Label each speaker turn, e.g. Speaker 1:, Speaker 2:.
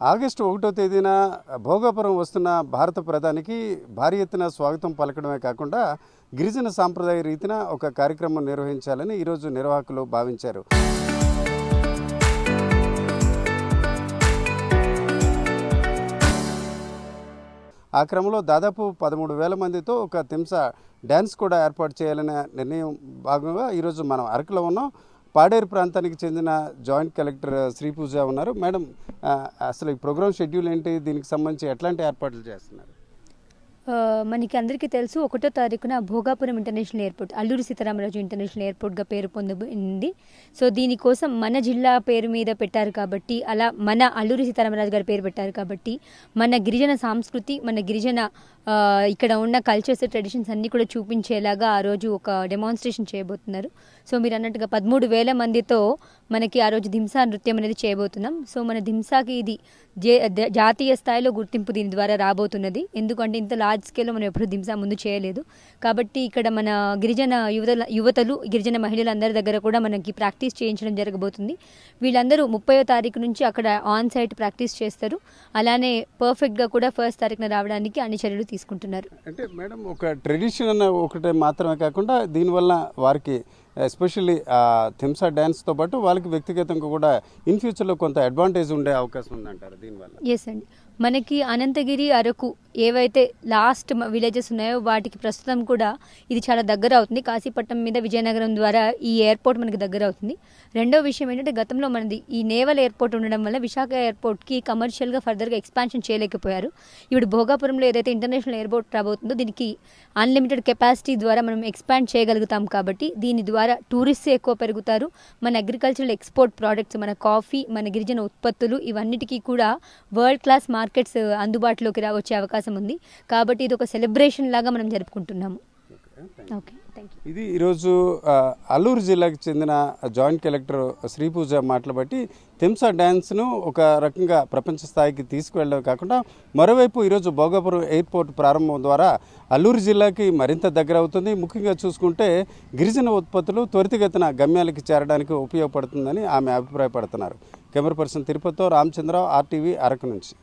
Speaker 1: August 1వ తేదీన భోగాపురం వస్తున్న భారత ప్రధానికి భారీ ఎత్తున స్వాగతం పలకడమే కాకుండా గిరిజన సాంప్రదాయ రీతిన ఒక కార్యక్రమం నిర్వహించాలని ఈరోజు నిర్వాహకులు భావించారు. ఆ క్రమంలో దాదాపు 13,000 మందితో ఒక తింస డ్యాన్స్ కూడా ఏర్పాటు చేయాలనే నిర్ణయం భాగంగా ఈరోజు మనం అరకులో ఉన్నాం. పాడేరు ప్రాంతానికి చెందిన జాయింట్ కలెక్టర్ శ్రీపూజ ఉన్నారు. మేడం, అసలు ఈ ప్రోగ్రామ్ షెడ్యూల్ ఏంటి, దీనికి సంబంధించి ఎట్లాంటి ఏర్పాట్లు చేస్తున్నారు?
Speaker 2: మనకి అందరికీ తెలుసు 1వ తారీఖున Bhogapuram international airport Alluri Sitaramaraju international ఎయిర్పోర్ట్గా పేరు పొందింది. సో దీనికోసం మన జిల్లా పేరు మీద పెట్టారు కాబట్టి, అలా మన అల్లూరి సీతారామరాజు గారి పేరు పెట్టారు కాబట్టి మన గిరిజన సంస్కృతి, మన గిరిజన ఇక్కడ ఉన్న కల్చర్స్, ట్రెడిషన్స్ అన్నీ కూడా చూపించేలాగా ఆ రోజు ఒక డెమాన్స్ట్రేషన్ చేయబోతున్నారు. సో మీరు అన్నట్టుగా 13,000 మందితో మనకి ఆ రోజు దింసా నృత్యం అనేది చేయబోతున్నాం. సో మన దింసాకి ఇది జాతీయ స్థాయిలో గుర్తింపు దీని ద్వారా రాబోతున్నది. ఎందుకంటే ఇంత లార్జ్ స్కేల్లో మనం ఎప్పుడు దింసా ముందు చేయలేదు కాబట్టి ఇక్కడ మన గిరిజన యువతలు, గిరిజన మహిళలందరి దగ్గర కూడా మనకి ప్రాక్టీస్ చేయించడం జరగబోతుంది. వీళ్ళందరూ 30వ తారీఖు నుంచి అక్కడ ఆన్ సైట్ ప్రాక్టీస్ చేస్తారు. అలానే పర్ఫెక్ట్గా కూడా 1వ తారీఖున రావడానికి అన్ని చర్యలు తీసుకుంటున్నారు.
Speaker 1: అంటే మేడం, ఒక ట్రెడిషన్ అన్న ఒకటే మాత్రమే కాకుండా దీనివల్ల వారికి ఎస్పెషల్లీ థింసా డ్యాన్స్తో పాటు వాళ్ళకి వ్యక్తిగతంగా కూడా ఇన్ ఫ్యూచర్లో కొంత అడ్వాంటేజ్ ఉండే అవకాశం ఉందంటారు దీనివల్ల?
Speaker 2: ఎస్ అండి, మనకి అనంతగిరి, అరకు ఏవైతే లాస్ట్ విలేజెస్ ఉన్నాయో వాటికి ప్రస్తుతం కూడా ఇది చాలా దగ్గర అవుతుంది. కాశీపట్నం మీద విజయనగరం ద్వారా ఈ ఎయిర్పోర్ట్ మనకి దగ్గర అవుతుంది. రెండో విషయం ఏంటంటే, గతంలో మనది ఈ నేవల్ ఎయిర్పోర్ట్ ఉండడం వల్ల విశాఖ ఎయిర్పోర్ట్కి కమర్షియల్గా ఫర్దర్గా ఎక్స్పాన్షన్ చేయలేకపోయారు. ఇప్పుడు భోగాపురంలో ఏదైతే ఇంటర్నేషనల్ ఎయిర్పోర్ట్ రాబోతుందో దీనికి అన్లిమిటెడ్ కెపాసిటీ ద్వారా మనం ఎక్స్పాండ్ చేయగలుగుతాం కాబట్టి దీని ద్వారా టూరిస్ట్స్ ఎక్కువ పెరుగుతారు. మన అగ్రికల్చరల్ ఎక్స్పోర్ట్ ప్రోడక్ట్స్, మన కాఫీ, మన గిరిజన ఉత్పత్తులు ఇవన్నిటికీ కూడా వరల్డ్ క్లాస్ మార్కెట్స్ అందుబాటులోకి వచ్చే అవకాశం ఉంది. కాబట్టి ఇది ఒక సెలబ్రేషన్ లాగా మనం జరుపుకుంటున్నాము. Okay, thank you.
Speaker 1: ఇది ఈరోజు అల్లూరు జిల్లాకు చెందిన జాయింట్ కలెక్టర్ శ్రీపూజ మాటలు బట్టి తింసా డ్యాన్స్ను ఒక రకంగా ప్రపంచ స్థాయికి తీసుకువెళ్ళడం కాకుండా, మరోవైపు ఈరోజు భోగాపురం ఎయిర్పోర్ట్ ప్రారంభం ద్వారా అల్లూరు జిల్లాకి మరింత దగ్గర అవుతుంది. ముఖ్యంగా చూసుకుంటే గిరిజన ఉత్పత్తులు త్వరితగతిన గమ్యాలకి చేరడానికి ఉపయోగపడుతుందని ఆమె అభిప్రాయపడుతున్నారు. కెమెరా పర్సన్ తిరుపతితో రామచంద్రరావు, RTV, అరకు నుంచి.